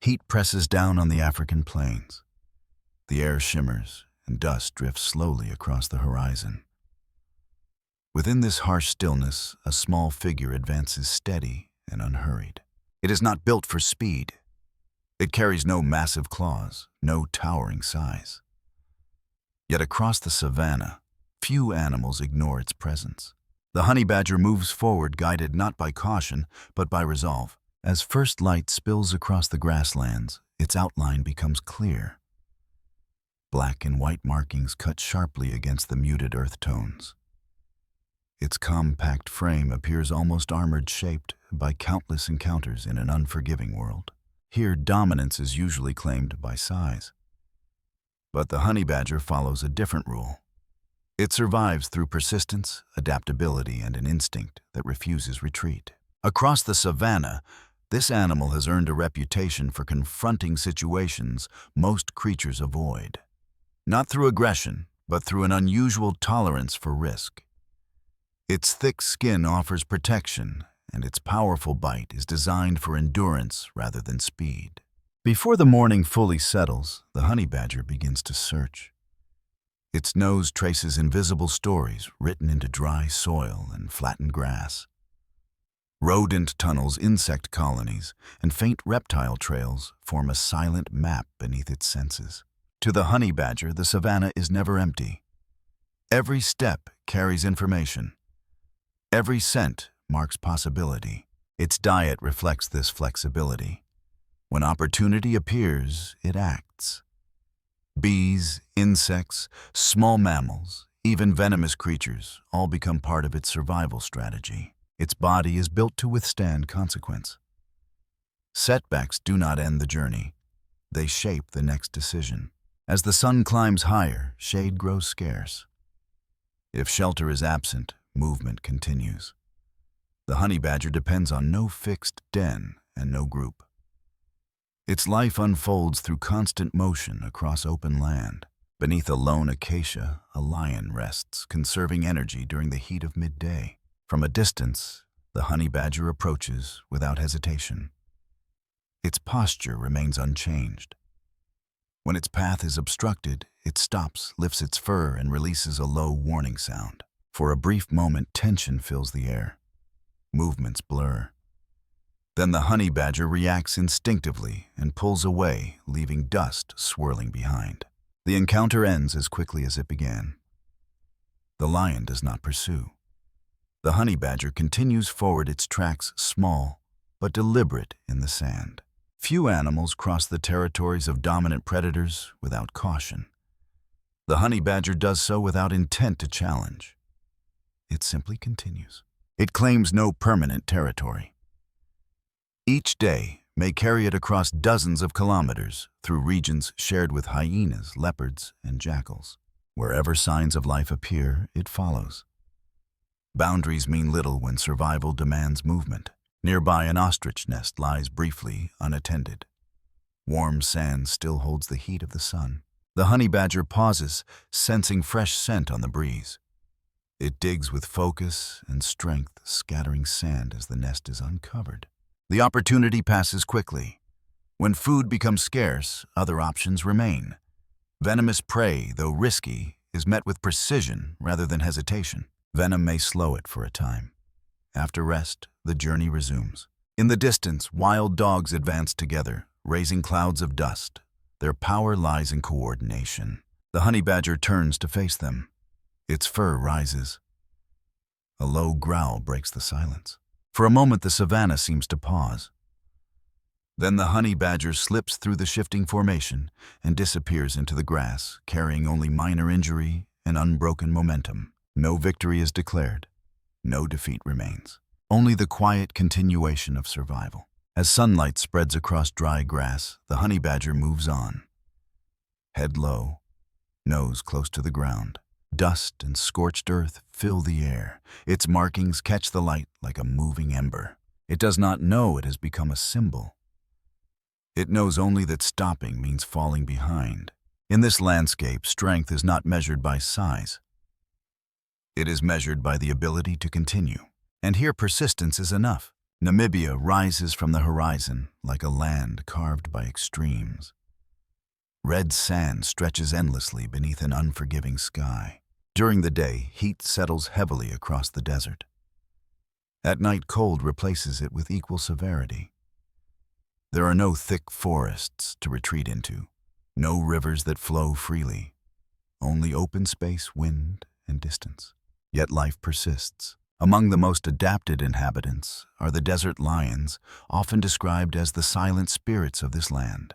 Heat presses down on the African plains. The air shimmers, and dust drifts slowly across the horizon. Within this harsh stillness, a small figure advances steady and unhurried. It is not built for speed. It carries no massive claws, no towering size. Yet across the savanna, few animals ignore its presence. The honey badger moves forward, guided not by caution, but by resolve. As first light spills across the grasslands, its outline becomes clear. Black and white markings cut sharply against the muted earth tones. Its compact frame appears almost armored-shaped by countless encounters in an unforgiving world. Here, dominance is usually claimed by size. But the honey badger follows a different rule. It survives through persistence, adaptability, and an instinct that refuses retreat. Across the savanna, this animal has earned a reputation for confronting situations most creatures avoid. Not through aggression, but through an unusual tolerance for risk. Its thick skin offers protection, and its powerful bite is designed for endurance rather than speed. Before the morning fully settles, the honey badger begins to search. Its nose traces invisible stories written into dry soil and flattened grass. Rodent tunnels, insect colonies, and faint reptile trails form a silent map beneath its senses. To the honey badger, the savanna is never empty. Every step carries information. Every scent marks possibility. Its diet reflects this flexibility. When opportunity appears, it acts. Bees, insects, small mammals, even venomous creatures all become part of its survival strategy. Its body is built to withstand consequence. Setbacks do not end the journey. They shape the next decision. As the sun climbs higher, shade grows scarce. If shelter is absent, movement continues. The honey badger depends on no fixed den and no group. Its life unfolds through constant motion across open land. Beneath a lone acacia, a lion rests, conserving energy during the heat of midday. From a distance, the honey badger approaches without hesitation. Its posture remains unchanged. When its path is obstructed, it stops, lifts its fur, and releases a low warning sound. For a brief moment, tension fills the air. Movements blur. Then the honey badger reacts instinctively and pulls away, leaving dust swirling behind. The encounter ends as quickly as it began. The lion does not pursue. The honey badger continues forward, its tracks small but deliberate in the sand. Few animals cross the territories of dominant predators without caution. The honey badger does so without intent to challenge. It simply continues. It claims no permanent territory. Each day may carry it across dozens of kilometers through regions shared with hyenas, leopards, and jackals. Wherever signs of life appear, it follows. Boundaries mean little when survival demands movement. Nearby, an ostrich nest lies briefly unattended. Warm sand still holds the heat of the sun. The honey badger pauses, sensing fresh scent on the breeze. It digs with focus and strength, scattering sand as the nest is uncovered. The opportunity passes quickly. When food becomes scarce, other options remain. Venomous prey, though risky, is met with precision rather than hesitation. Venom may slow it for a time. After rest, the journey resumes. In the distance, wild dogs advance together, raising clouds of dust. Their power lies in coordination. The honey badger turns to face them. Its fur rises. A low growl breaks the silence. For a moment, the savanna seems to pause. Then the honey badger slips through the shifting formation and disappears into the grass, carrying only minor injury and unbroken momentum. No victory is declared. No defeat remains. Only the quiet continuation of survival. As sunlight spreads across dry grass, the honey badger moves on. Head low, nose close to the ground. Dust and scorched earth fill the air. Its markings catch the light like a moving ember. It does not know it has become a symbol. It knows only that stopping means falling behind. In this landscape, strength is not measured by size. It is measured by the ability to continue. And here persistence is enough. Namibia rises from the horizon like a land carved by extremes. Red sand stretches endlessly beneath an unforgiving sky. During the day, heat settles heavily across the desert. At night, cold replaces it with equal severity. There are no thick forests to retreat into, no rivers that flow freely, only open space, wind, and distance. Yet life persists. Among the most adapted inhabitants are the desert lions, often described as the silent spirits of this land.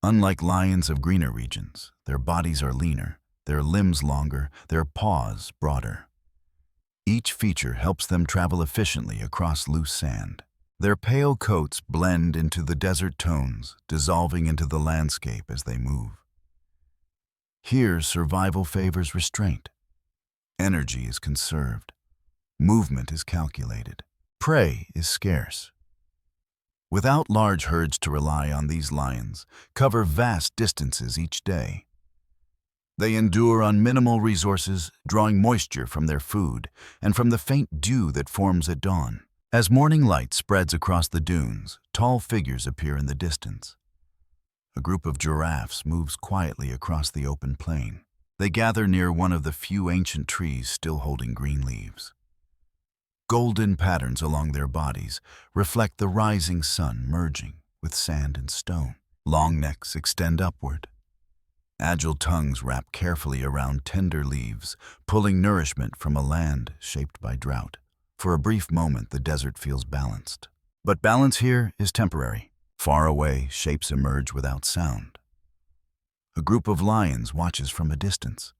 Unlike lions of greener regions, their bodies are leaner, their limbs longer, their paws broader. Each feature helps them travel efficiently across loose sand. Their pale coats blend into the desert tones, dissolving into the landscape as they move. Here, survival favors restraint. Energy is conserved. Movement is calculated. Prey is scarce. Without large herds to rely on, these lions cover vast distances each day. They endure on minimal resources, drawing moisture from their food and from the faint dew that forms at dawn. As morning light spreads across the dunes, tall figures appear in the distance. A group of giraffes moves quietly across the open plain. They gather near one of the few ancient trees still holding green leaves. Golden patterns along their bodies reflect the rising sun merging with sand and stone. Long necks extend upward. Agile tongues wrap carefully around tender leaves, pulling nourishment from a land shaped by drought. For a brief moment, the desert feels balanced. But balance here is temporary. Far away, shapes emerge without sound. A group of lions watches from a distance.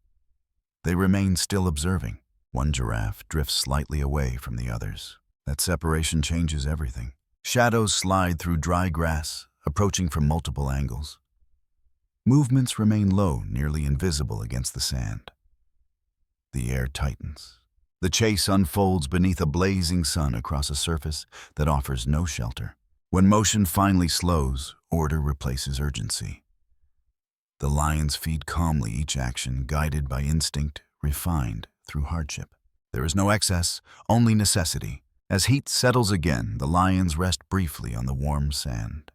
They remain still observing. One giraffe drifts slightly away from the others. That separation changes everything. Shadows slide through dry grass, approaching from multiple angles. Movements remain low, nearly invisible against the sand. The air tightens. The chase unfolds beneath a blazing sun across a surface that offers no shelter. When motion finally slows, order replaces urgency. The lions feed calmly, each action guided by instinct, refined through hardship. There is no excess, only necessity. As heat settles again, the lions rest briefly on the warm sand.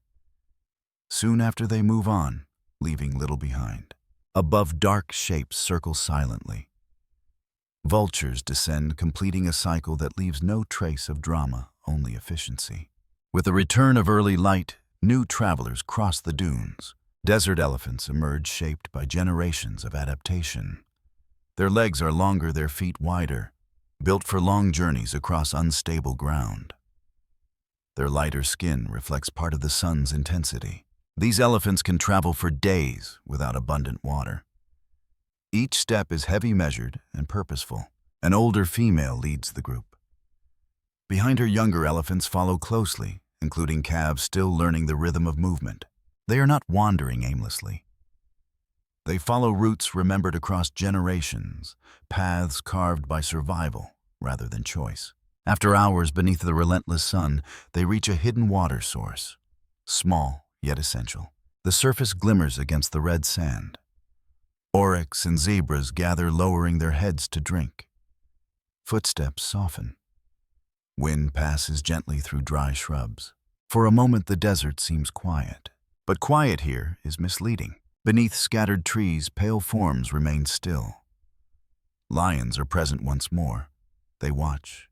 Soon after, they move on, leaving little behind. Above, dark shapes circle silently. Vultures descend, completing a cycle that leaves no trace of drama, only efficiency. With the return of early light, new travelers cross the dunes. Desert elephants emerge, shaped by generations of adaptation. Their legs are longer, their feet wider, built for long journeys across unstable ground. Their lighter skin reflects part of the sun's intensity. These elephants can travel for days without abundant water. Each step is heavy, measured, and purposeful. An older female leads the group. Behind her, younger elephants follow closely, including calves still learning the rhythm of movement. They are not wandering aimlessly. They follow routes remembered across generations, paths carved by survival rather than choice. After hours beneath the relentless sun, they reach a hidden water source, small yet essential. The surface glimmers against the red sand. Oryx and zebras gather, lowering their heads to drink. Footsteps soften. Wind passes gently through dry shrubs. For a moment, the desert seems quiet. But quiet here is misleading. Beneath scattered trees, pale forms remain still. Lions are present once more. They watch.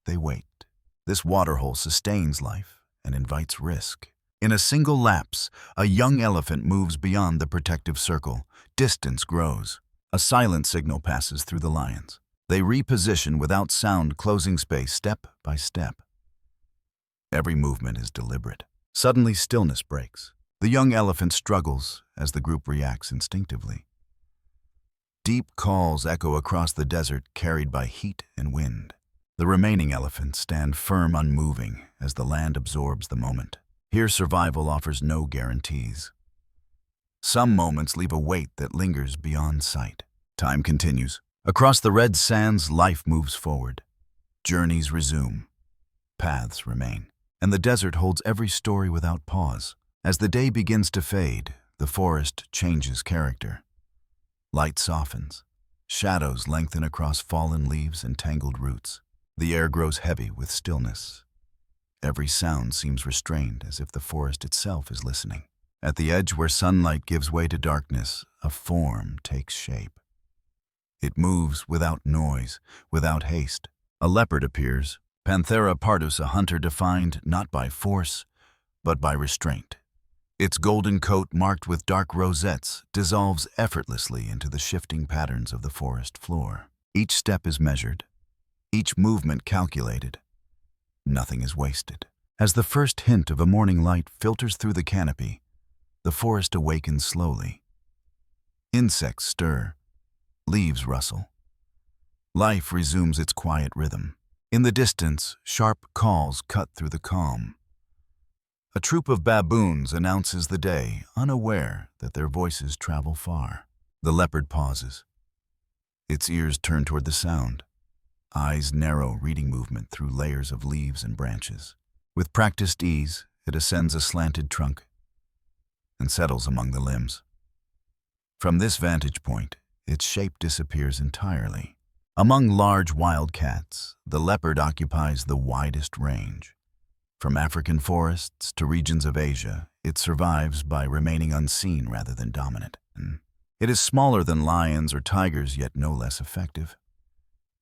They wait. This waterhole sustains life and invites risk. In a single lapse, a young elephant moves beyond the protective circle. Distance grows. A silent signal passes through the lions. They reposition without sound, closing space step by step. Every movement is deliberate. Suddenly, stillness breaks. The young elephant struggles as the group reacts instinctively. Deep calls echo across the desert, carried by heat and wind. The remaining elephants stand firm, unmoving, as the land absorbs the moment. Here, survival offers no guarantees. Some moments leave a weight that lingers beyond sight. Time continues. Across the red sands, life moves forward. Journeys resume. Paths remain. And the desert holds every story without pause. As the day begins to fade, the forest changes character. Light softens. Shadows lengthen across fallen leaves and tangled roots. The air grows heavy with stillness. Every sound seems restrained, as if the forest itself is listening. At the edge where sunlight gives way to darkness, a form takes shape. It moves without noise, without haste. A leopard appears, Panthera pardus, a hunter defined not by force, but by restraint. Its golden coat, marked with dark rosettes, dissolves effortlessly into the shifting patterns of the forest floor. Each step is measured, each movement calculated. Nothing is wasted. As the first hint of a morning light filters through the canopy, the forest awakens slowly. Insects stir, leaves rustle. Life resumes its quiet rhythm. In the distance, sharp calls cut through the calm. A troop of baboons announces the day, unaware that their voices travel far. The leopard pauses. Its ears turn toward the sound. Eyes narrow, reading movement through layers of leaves and branches. With practiced ease, it ascends a slanted trunk and settles among the limbs. From this vantage point, its shape disappears entirely. Among large wildcats, the leopard occupies the widest range. From African forests to regions of Asia, it survives by remaining unseen rather than dominant. It is smaller than lions or tigers, yet no less effective.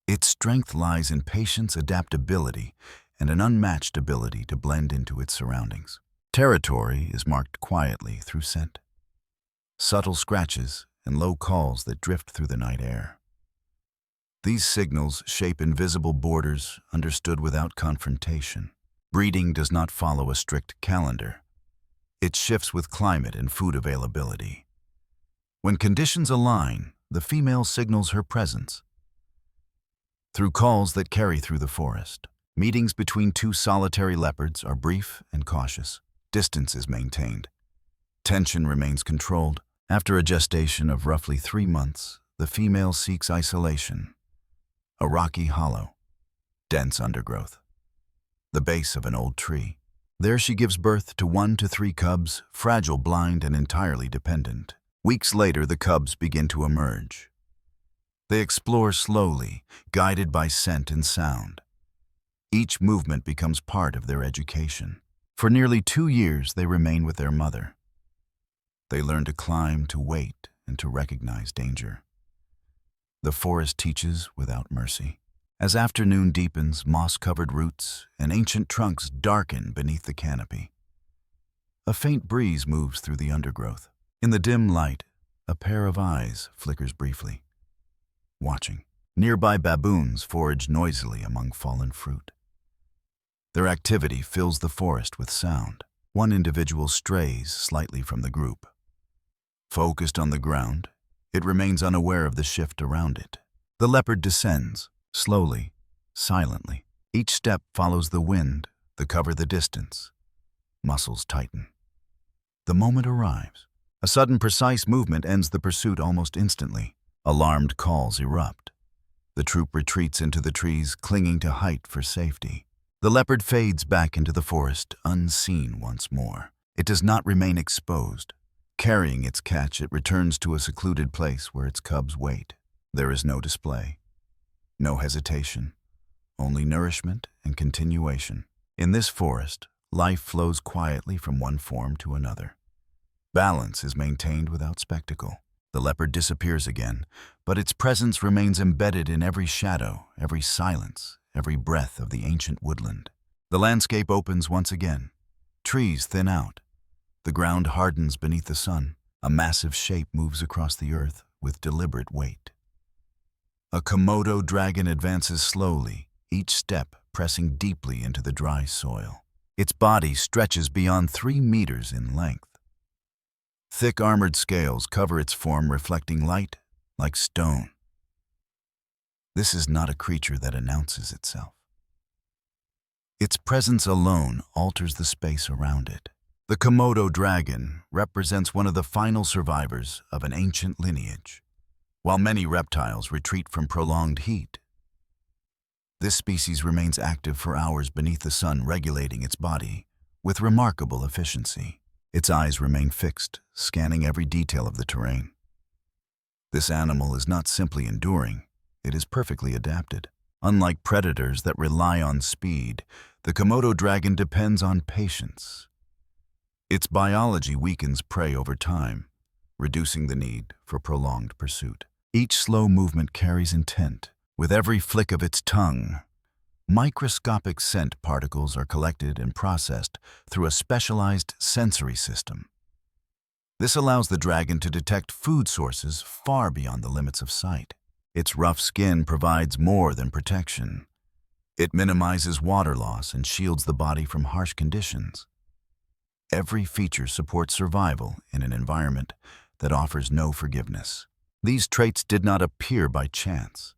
Its strength lies in patience, adaptability, and an unmatched ability to blend into its surroundings. Territory is marked quietly through scent, subtle scratches, and low calls that drift through the night air. These signals shape invisible borders, understood without confrontation. Breeding does not follow a strict calendar. It shifts with climate and food availability. When conditions align, the female signals her presence. Through calls that carry through the forest, meetings between two solitary leopards are brief and cautious. Distance is maintained. Tension remains controlled. After a gestation of roughly 3 months, the female seeks isolation. A rocky hollow, dense undergrowth. The base of an old tree. There she gives birth to 1 to 3 cubs, fragile, blind, and entirely dependent. Weeks later, the cubs begin to emerge. They explore slowly, guided by scent and sound. Each movement becomes part of their education. For nearly 2 years, they remain with their mother. They learn to climb, to wait, and to recognize danger. The forest teaches without mercy. As afternoon deepens, moss-covered roots and ancient trunks darken beneath the canopy. A faint breeze moves through the undergrowth. In the dim light, a pair of eyes flickers briefly, watching. Nearby baboons forage noisily among fallen fruit. Their activity fills the forest with sound. One individual strays slightly from the group. Focused on the ground, it remains unaware of the shift around it. The leopard descends, slowly, silently. Each step follows the wind, the cover the distance. Muscles tighten. The moment arrives. A sudden, precise movement ends the pursuit almost instantly. Alarmed calls erupt. The troop retreats into the trees, clinging to height for safety. The leopard fades back into the forest, unseen once more. It does not remain exposed. Carrying its catch, it returns to a secluded place where its cubs wait. There is no display. No hesitation, only nourishment and continuation. In this forest, life flows quietly from one form to another. Balance is maintained without spectacle. The leopard disappears again, but its presence remains embedded in every shadow, every silence, every breath of the ancient woodland. The landscape opens once again. Trees thin out. The ground hardens beneath the sun. A massive shape moves across the earth with deliberate weight. A Komodo dragon advances slowly, each step pressing deeply into the dry soil. Its body stretches beyond 3 meters in length. Thick armored scales cover its form, reflecting light like stone. This is not a creature that announces itself. Its presence alone alters the space around it. The Komodo dragon represents one of the final survivors of an ancient lineage. While many reptiles retreat from prolonged heat, this species remains active for hours beneath the sun, regulating its body with remarkable efficiency. Its eyes remain fixed, scanning every detail of the terrain. This animal is not simply enduring, it is perfectly adapted. Unlike predators that rely on speed, the Komodo dragon depends on patience. Its biology weakens prey over time, reducing the need for prolonged pursuit. Each slow movement carries intent. With every flick of its tongue, microscopic scent particles are collected and processed through a specialized sensory system. This allows the dragon to detect food sources far beyond the limits of sight. Its rough skin provides more than protection. It minimizes water loss and shields the body from harsh conditions. Every feature supports survival in an environment that offers no forgiveness. These traits did not appear by chance.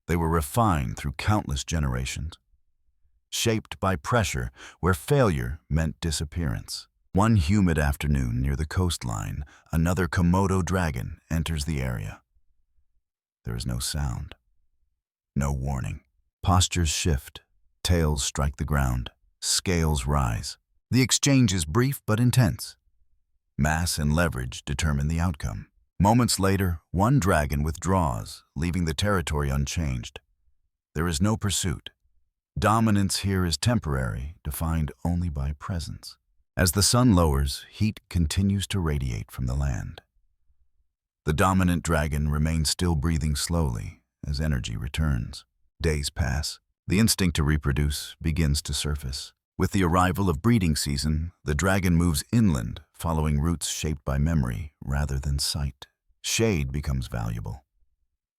They were refined through countless generations, shaped by pressure where failure meant disappearance. One humid afternoon near the coastline, another Komodo dragon enters the area. There is no sound, no warning. Postures shift, tails strike the ground, scales rise. The exchange is brief but intense. Mass and leverage determine the outcome. Moments later, one dragon withdraws, leaving the territory unchanged. There is no pursuit. Dominance here is temporary, defined only by presence. As the sun lowers, heat continues to radiate from the land. The dominant dragon remains still, breathing slowly as energy returns. Days pass. The instinct to reproduce begins to surface. With the arrival of breeding season, the dragon moves inland, following routes shaped by memory rather than sight. Shade becomes valuable.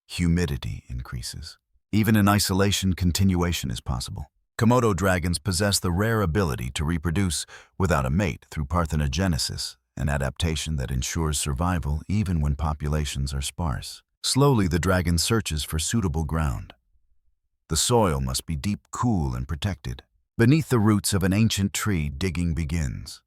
Humidity increases. Even in isolation, continuation is possible. Komodo dragons possess the rare ability to reproduce without a mate through parthenogenesis, an adaptation that ensures survival even when populations are sparse. Slowly, the dragon searches for suitable ground. The soil must be deep, cool, and protected. Beneath the roots of an ancient tree, digging begins.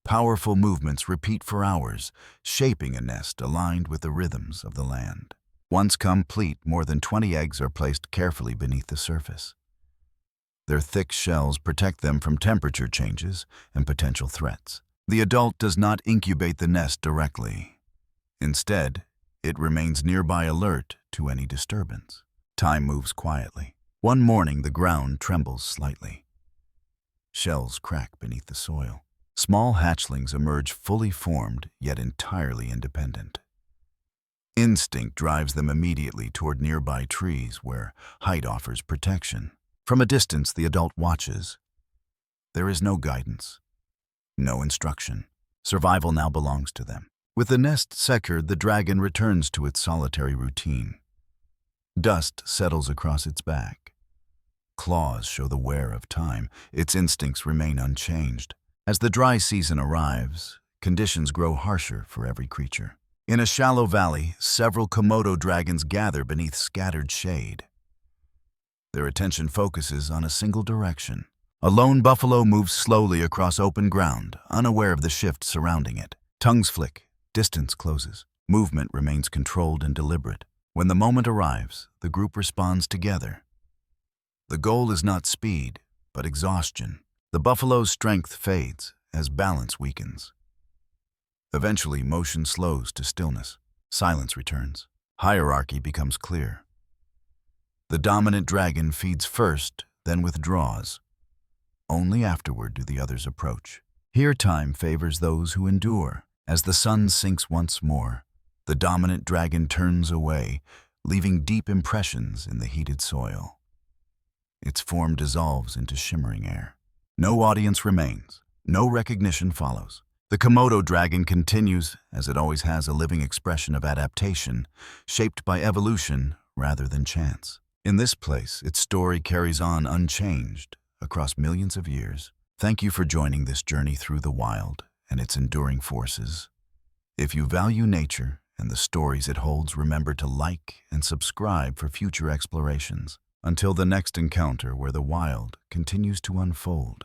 Powerful movements repeat for hours, shaping a nest aligned with the rhythms of the land. Once complete, more than 20 eggs are placed carefully beneath the surface. Their thick shells protect them from temperature changes and potential threats. The adult does not incubate the nest directly. Instead, it remains nearby, alert to any disturbance. Time moves quietly. One morning, the ground trembles slightly. Shells crack beneath the soil. Small hatchlings emerge, fully formed, yet entirely independent. Instinct drives them immediately toward nearby trees where height offers protection. From a distance, the adult watches. There is no guidance, no instruction. Survival now belongs to them. With the nest secured, the dragon returns to its solitary routine. Dust settles across its back. Claws show the wear of time. Its instincts remain unchanged. As the dry season arrives, conditions grow harsher for every creature. In a shallow valley, several Komodo dragons gather beneath scattered shade. Their attention focuses on a single direction. A lone buffalo moves slowly across open ground, unaware of the shift surrounding it. Tongues flick, distance closes. Movement remains controlled and deliberate. When the moment arrives, the group responds together. The goal is not speed, but exhaustion. The buffalo's strength fades as balance weakens. Eventually, motion slows to stillness. Silence returns. Hierarchy becomes clear. The dominant dragon feeds first, then withdraws. Only afterward do the others approach. Here time favors those who endure. As the sun sinks once more, the dominant dragon turns away, leaving deep impressions in the heated soil. Its form dissolves into shimmering air. No audience remains. No recognition follows. The Komodo dragon continues, as it always has, a living expression of adaptation, shaped by evolution rather than chance. In this place, its story carries on unchanged across millions of years. Thank you for joining this journey through the wild and its enduring forces. If you value nature and the stories it holds, remember to like and subscribe for future explorations. Until the next encounter where the wild continues to unfold.